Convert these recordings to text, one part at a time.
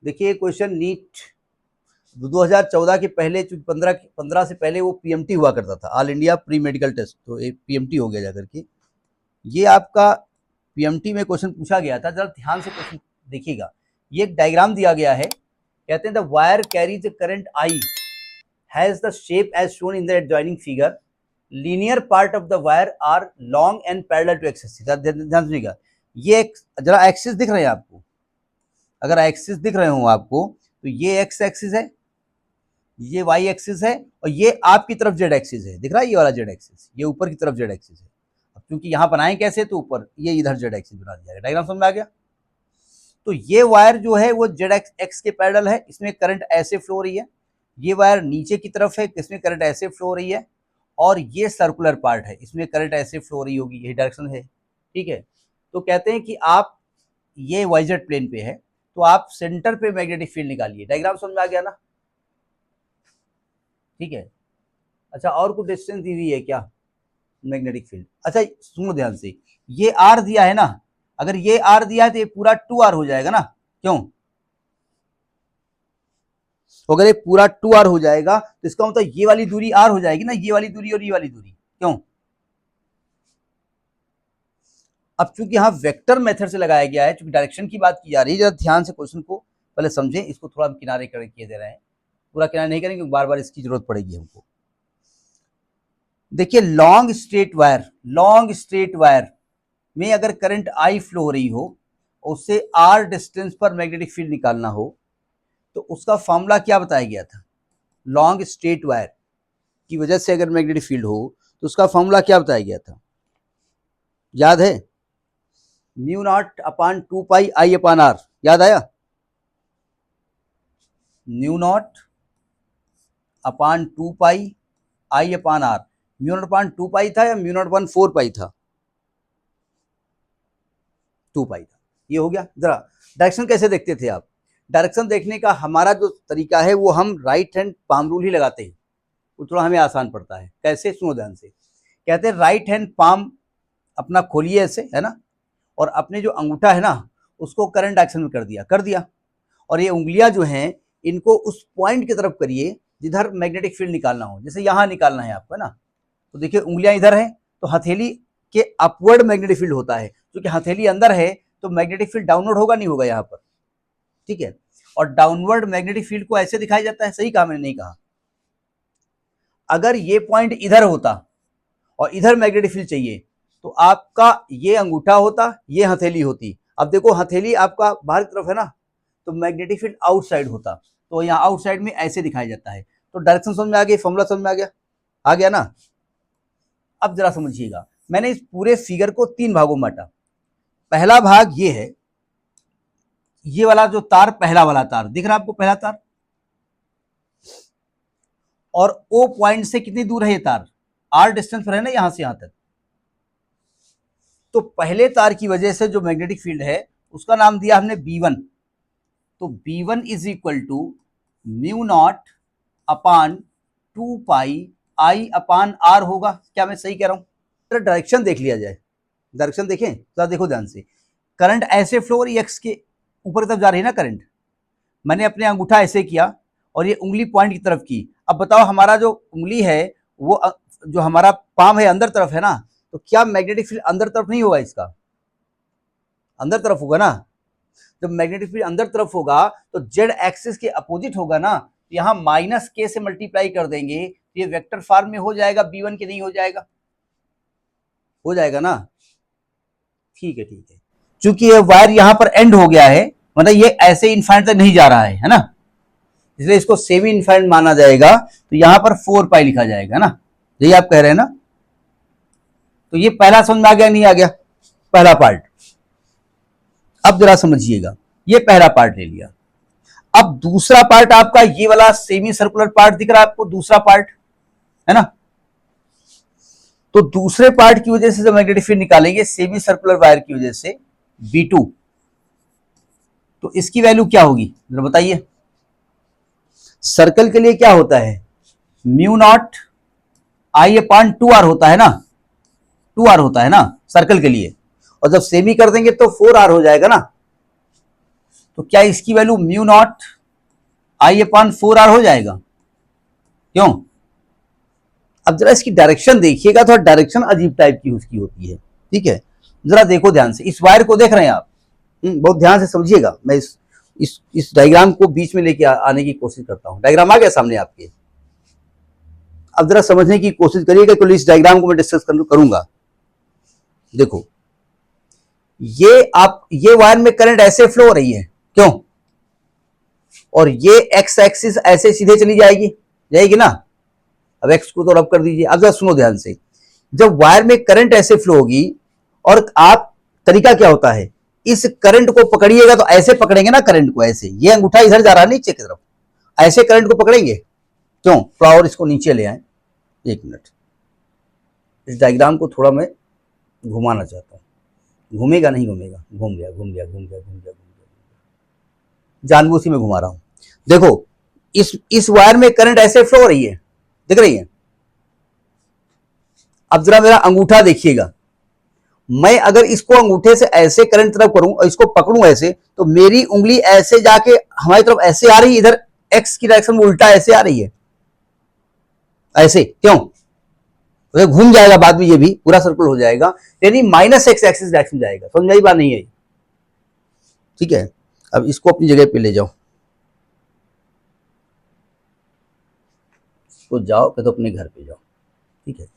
देखिए question NEET 2014 के पहले, 15 से पहले वो पीएमटी हुआ करता था, all India pre medical test, तो एक पीएमटी हो गया जाकर के। ये आपका पीएमटी में क्वेश्चन पूछा गया था, जरा ध्यान से क्वेश्चन देखिएगा। ये एक डायग्राम दिया गया है, कहते हैं the wire carries the current I has the shape as shown in the adjoining figure, linear part of the wire are long and parallel to axis. ध्यान सुनिएगा, ये एक जरा एक्सिस दिख रहे हैं आपको, अगर एक्सिस दिख रहे हो आपको तो ये एक्स एक्सिस है, ये वाई एक्सिस है, और ये आपकी तरफ जेड एक्सिस है, दिख रहा है ये वाला जेड एक्सिस, ये ऊपर की तरफ जेड एक्सिस है। अब क्योंकि यहां बनाए कैसे, तो ऊपर ये इधर जेड एक्सिस बना दिया गया। डायग्राम समझ में आ गया। तो ये वायर जो है वो जेड एक्स के पैरेलल है, इसमें करंट ऐसे फ्लो हो रही है। ये वायर नीचे की तरफ है, इसमें करंट ऐसे फ्लो हो रही है, और ये सर्कुलर पार्ट है, इसमें करंट ऐसे फ्लो हो रही होगी, यही डायरेक्शन है, ठीक है। तो कहते हैं कि आप ये वाइजेड प्लेन पे है, तो आप सेंटर पे मैग्नेटिक फील्ड निकालिए। डायग्राम समझ में आ गया ना, ठीक है। अच्छा, और कुछ डिस्टेंस दी हुई है क्या मैग्नेटिक फील्ड? अच्छा सुनो ध्यान से, ये आर दिया है ना, अगर ये आर दिया है तो ये पूरा 2r हो जाएगा ना, क्यों? अगर ये पूरा 2r हो जाएगा तो इसका मतलब ये वाली दूरी r हो जाएगी ना, ये वाली दूरी और ये वाली दूरी, क्यों? अब चूंकि यहां वेक्टर मेथड से लगाया गया है, चूंकि डायरेक्शन की बात की जा रही है, जरा ध्यान से क्वेश्चन को पहले समझें, इसको थोड़ा किनारे किए दे रहे हैं, पूरा किनारे नहीं करेंगे, बार बार इसकी जरूरत पड़ेगी हमको। देखिए लॉन्ग स्ट्रेट वायर में अगर करंट आई फ्लो हो रही हो, उससे आर डिस्टेंस पर मैग्नेटिक फील्ड निकालना हो, तो उसका फॉर्मूला क्या बताया गया था? लॉन्ग स्ट्रेट वायर की वजह से अगर मैग्नेटिक फील्ड हो तो उसका फॉर्मूला क्या बताया गया था, याद है? Mu naught upon 2 pi I upon R, याद आया? Mu naught upon 2 pi I upon R. Mu naught upon 2 pi था या म्यू नॉट अपॉन 4 पाई था? 2 पाई था। ये हो गया। जरा डायरेक्शन कैसे देखते थे आप? डायरेक्शन देखने का हमारा जो तरीका है वो हम राइट हैंड पाम रूल ही लगाते हैं, वो थोड़ा हमें आसान पड़ता है। कैसे? सुनो ध्यान से। कहते हैं राइट हैंड पाम अपना खोलिए ऐसे, है ना, और अपने जो अंगूठा है ना उसको करंट डायरेक्शन में कर दिया, और ये उंगलियां जो हैं इनको उस पॉइंट की तरफ करिए जिधर मैग्नेटिक फील्ड निकालना हो, जैसे यहां निकालना है आपको, है ना। तो देखिए उंगलियां इधर है, तो हथेली के अपवर्ड मैग्नेटिक फील्ड होता है, क्योंकि हथेली अंदर है तो मैग्नेटिक फील्ड डाउनवर्ड होगा, नहीं होगा यहाँ पर, ठीक है। और डाउनवर्ड मैग्नेटिक फील्ड को ऐसे दिखाया जाता है, सही कहा मैंने? नहीं कहा। अगर ये पॉइंट इधर होता और इधर मैग्नेटिक फील्ड चाहिए तो आपका ये अंगूठा होता, ये हथेली होती। अब देखो हथेली आपका बाहर की तरफ है ना, तो मैग्नेटिक फील्ड आउटसाइड होता, तो यहाँ आउटसाइड में ऐसे दिखाया जाता है। तो डायरेक्शन समझ में आ गई, फॉर्मूला समझ में आ गया ना। अब जरा समझिएगा, मैंने इस पूरे फिगर को 3 भागों में बांटा। पहला भाग ये है, ये वाला जो तार, पहला वाला तार दिख रहा है आपको, पहला तार, और ओ पॉइंट से कितनी दूर है ये तार? आर डिस्टेंस पर है ना, यहां से यहां तक। तो पहले तार की वजह से जो मैग्नेटिक फील्ड है उसका नाम दिया हमने B1। तो B1 is equal to mu naught upon 2 pi I upon R होगा। क्या मैं सही कह रहा हूं? तो डायरेक्शन देख लिया जाए, डायरेक्शन देखें, जरा देखो ध्यान से। करंट ऐसे फ्लो हो रही है, एक्स के ऊपर की तरफ जा रही है ना करंट। मैंने अपने अंगूठा ऐसे किया और ये उंगली पॉइंट की तरफ की। अब बताओ हमारा जो उंगली है वो जो हमारा पाम है अंदर तरफ है ना, तो क्या मैग्नेटिक फील्ड अंदर तरफ नहीं होगा? इसका अंदर तरफ होगा ना। जब मैग्नेटिक फील्ड अंदर तरफ होगा तो जेड एक्सिस के अपोजिट होगा ना, तो यहाँ माइनस के से मल्टीप्लाई कर देंगे, तो ये वेक्टर फॉर्म में हो जाएगा B1 के, नहीं हो जाएगा? हो जाएगा ना, ठीक है ठीक है। चूंकि ये वायर यहां पर एंड हो गया है, मतलब ये ऐसे इनफाइनाइट तक नहीं जा रहा है ना, इसलिए इसको सेमी इनफाइनाइट माना जाएगा, तो यहां पर 4 पाई लिखा जाएगा ना, यही आप कह रहे हैं ना। तो ये पहला समझ में आ गया, नहीं आ गया? पहला पार्ट। अब जरा समझिएगा, ये पहला पार्ट ले लिया। अब दूसरा पार्ट आपका ये वाला सेमी सर्कुलर पार्ट दिख रहा है आपको, दूसरा पार्ट है ना। तो दूसरे पार्ट की वजह से जब मैग्नेटिक फील्ड निकालेंगे सेमी सर्कुलर वायर की वजह से B2, तो इसकी वैल्यू क्या होगी जरा बताइए? सर्कल के लिए क्या होता है? Mu not I upon 2r होता है ना, 2r होता है ना सर्कल के लिए, और जब सेमी कर देंगे तो 4r हो जाएगा ना। तो क्या इसकी value mu not I upon 4r हो जाएगा? क्यों? अब जरा इसकी डायरेक्शन देखिएगा, थोड़ा डायरेक्शन अजीब टाइप की उसकी होती है। ठीक है, जरा देखो ध्यान से, इस वायर को देख रहे हैं आप? बहुत ध्यान से समझिएगा। मैं इस डायग्राम को बीच में लेके आने की कोशिश करता हूं। डायग्राम आ गया सामने आपके? अब जरा समझने की कोशिश करिएगा, क्योंकि इस डायग्राम को मैं डिस्कस करूंगा। देखो, ये वायर में करंट ऐसे फ्लो हो रही है, क्यों? और ये एक्स एक्सिस ऐसे सीधे चली जाएगी ना। अब एक्स को तो रब कर दीजिए। अब जरा सुनो ध्यान से, जब वायर में करंट ऐसे फ्लो होगी, और आप तरीका क्या होता है, इस करंट को पकड़िएगा तो ऐसे पकड़ेंगे ना करंट को, ऐसे। ये अंगूठा इधर जा रहा है नीचे की तरफ, ऐसे करंट को पकड़ेंगे। क्यों? थोड़ा और इसको नीचे ले आए, एक मिनट। इस डायग्राम को थोड़ा मैं घुमाना चाहता हूं। घूमेगा नहीं? घूमेगा। घूम गया। जानबूझ के मैं घुमा रहा हूं। देखो, इस वायर में करंट ऐसे फ्लो हो रही है, दिख रही है? अब जरा मेरा अंगूठा देखिएगा। मैं अगर इसको अंगूठे से ऐसे करंट तरफ करूं और इसको पकड़ूं ऐसे, तो मेरी उंगली ऐसे जाके हमारी तरफ ऐसे आ रही है, इधर एक्स की डायरेक्शन में उल्टा ऐसे आ रही है, ऐसे। क्यों? तो घूम जाएगा बाद में, ये भी पूरा सर्कल हो जाएगा, यानी माइनस एक्स एक्सिस डायरेक्शन जाएगा। समझ आई बात? नहीं आई? ठीक है, अब इसको अपनी जगह पे ले जाओ। तो जाओ, तो अपने घर पे जाओ। ठीक है,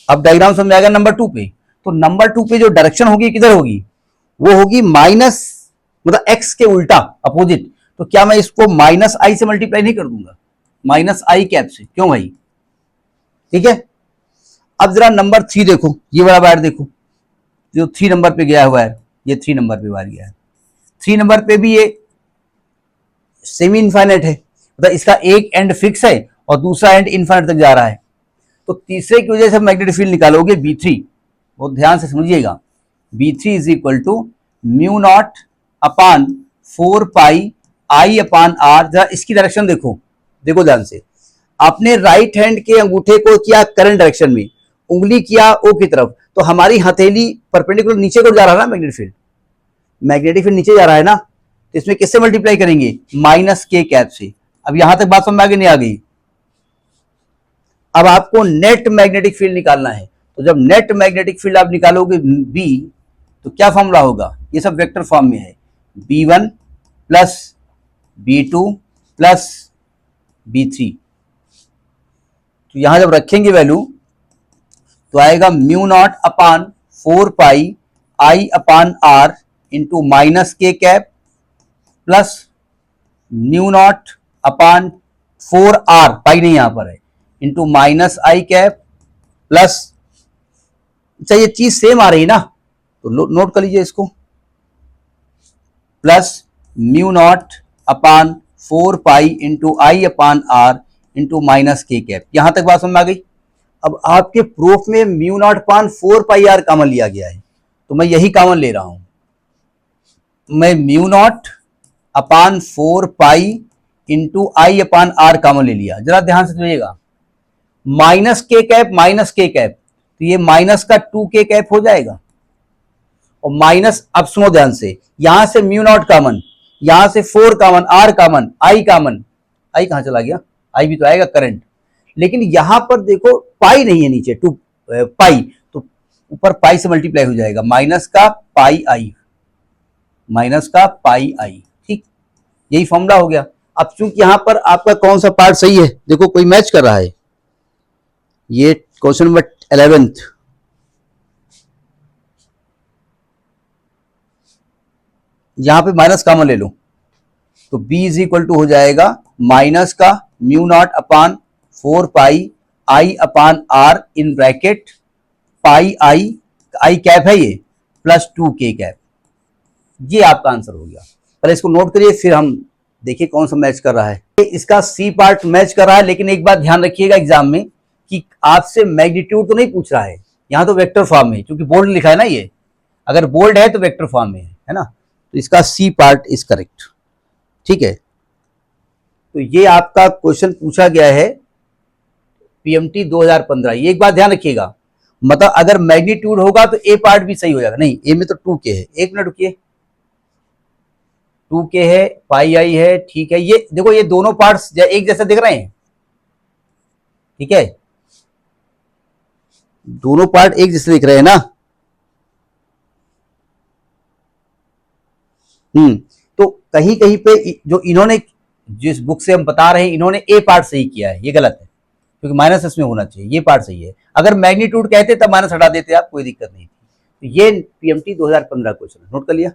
अब डायग्राम समझ आएगा नंबर 2 पे। तो नंबर 2 पे जो डायरेक्शन होगी किधर होगी? वो होगी माइनस, मतलब एक्स के उल्टा, अपोजिट। तो क्या मैं इसको माइनस आई से मल्टीप्लाई नहीं कर दूंगा? माइनस आई कैप से। क्यों भाई? ठीक है। अब जरा नंबर 3 देखो, ये वाला वायर देखो, जो 3 नंबर पे गया हुआ है, ये 3 नंबर पे वायर गया है। 3 नंबर पे भी ये सेमी इनफाइनाइट है, मतलब इसका एक एंड फिक्स है और दूसरा एंड इनफाइनाइट तक जा रहा है। तो तीसरे की वजह से मैग्नेटिक फील्ड निकालोगे B3, बहुत ध्यान से समझिएगा। B3 is equal to mu naught upon 4 pi I upon R. जरा इसकी डायरेक्शन देखो, देखो ध्यान से। आपने राइट हैंड के अंगूठे को किया करंट डायरेक्शन में, उंगली किया ओ की तरफ, तो हमारी हथेली परपेंडिकुलर नीचे को जा रहा है ना मैग्नेटिक फील्ड। मैग्नेटिक फील्ड नीचे जा रहा है ना, तो इसमें किससे मल्टीप्लाई करेंगे? माइनस के कैप से। अब यहां तक बात समझ में आ गई? नहीं आ गई? अब आपको नेट मैग्नेटिक फील्ड निकालना है। तो जब नेट मैग्नेटिक फील्ड आप निकालोगे बी, तो क्या फॉर्मूला होगा? ये सब वेक्टर फॉर्म में है। B1 plus B2 plus B3। तो यहां जब रखेंगे वैल्यू, तो आएगा mu naught upon 4 pi I upon R into minus K cap plus mu naught upon 4r, pi नहीं यहां पर है, into minus I cap plus, अच्छा ये चीज सेम आ रही ना, तो नोट कर लीजिए इसको, plus mu naught upon 4 pi into I upon R into minus K cap. यहां तक बात समझ में आ गई? अब आपके प्रूफ में mu naught upon 4 pi R common लिया गया है, तो मैं यही कॉमन ले रहा हूं। मैं mu naught upon 4 pi into I upon R common ले लिया। जरा ध्यान से समझिएगा, minus K cap minus K cap, तो ये माइनस का 2 के कैप हो जाएगा, और माइनस, अब सुनो ध्यान से, यहां से म्यू नॉट कॉमन, यहां से 4 common, R common, I common, I कहां चला गया? आई भी तो आएगा करंट, लेकिन यहां पर देखो पाई नहीं है नीचे, 2 पाई, तो ऊपर पाई से मल्टीप्लाई हो जाएगा, माइनस का पाई आई, माइनस का पाई आई। ठीक, यही फॉर्मूला हो गया। अब चूंकि यहां पर आपका कौन सा पार्ट सही है, देखो कोई मैच कर रहा है। ये क्वेश्चन नंबर 11th, यहां पे माइनस कॉमन ले लो, तो B इज इक्वल टू हो जाएगा माइनस का mu naught upon 4 pi I upon R in bracket pi I, I cap है ये, प्लस 2 के कैप। ये आपका आंसर हो गया। पहले इसको नोट करिए, फिर हम देखिए कौन सा मैच कर रहा है। इसका सी पार्ट मैच कर रहा है, लेकिन एक बात ध्यान रखिएगा एग्जाम में कि आपसे मैग्नीट्यूड तो नहीं पूछ रहा है, यहां तो वेक्टर फॉर्म में, क्योंकि बोल्ड लिखा है ना, ये अगर बोल्ड है तो वेक्टर फॉर्म में है ना। तो इसका सी पार्ट इज करेक्ट। ठीक है, तो ये आपका क्वेश्चन पूछा गया है PMT 2015। ये एक बात ध्यान रखिएगा, मतलब अगर मैग्नीट्यूड होगा तो ए पार्ट भी सही हो जाएगा। नहीं, ए में तो 2k है, एक मिनट रुकिए, 2k है, पाई आई है, ठीक है। ये देखो, ये दोनों पार्ट्स एक जैसे दिख रहे हैं, ठीक है, दोनों पार्ट एक जैसे दिख रहे हैं ना। तो कहीं कहीं पे जो इन्होंने, जिस बुक से हम बता रहे हैं, इन्होंने ए पार्ट सही किया है, ये गलत है, क्योंकि माइनस इसमें होना चाहिए, ये पार्ट सही है। अगर मैग्नीट्यूड कहते तब माइनस हटा देते आप, कोई दिक्कत नहीं थी। तो ये पीएमटी 2015 क्वेश्चन नोट कर लिया।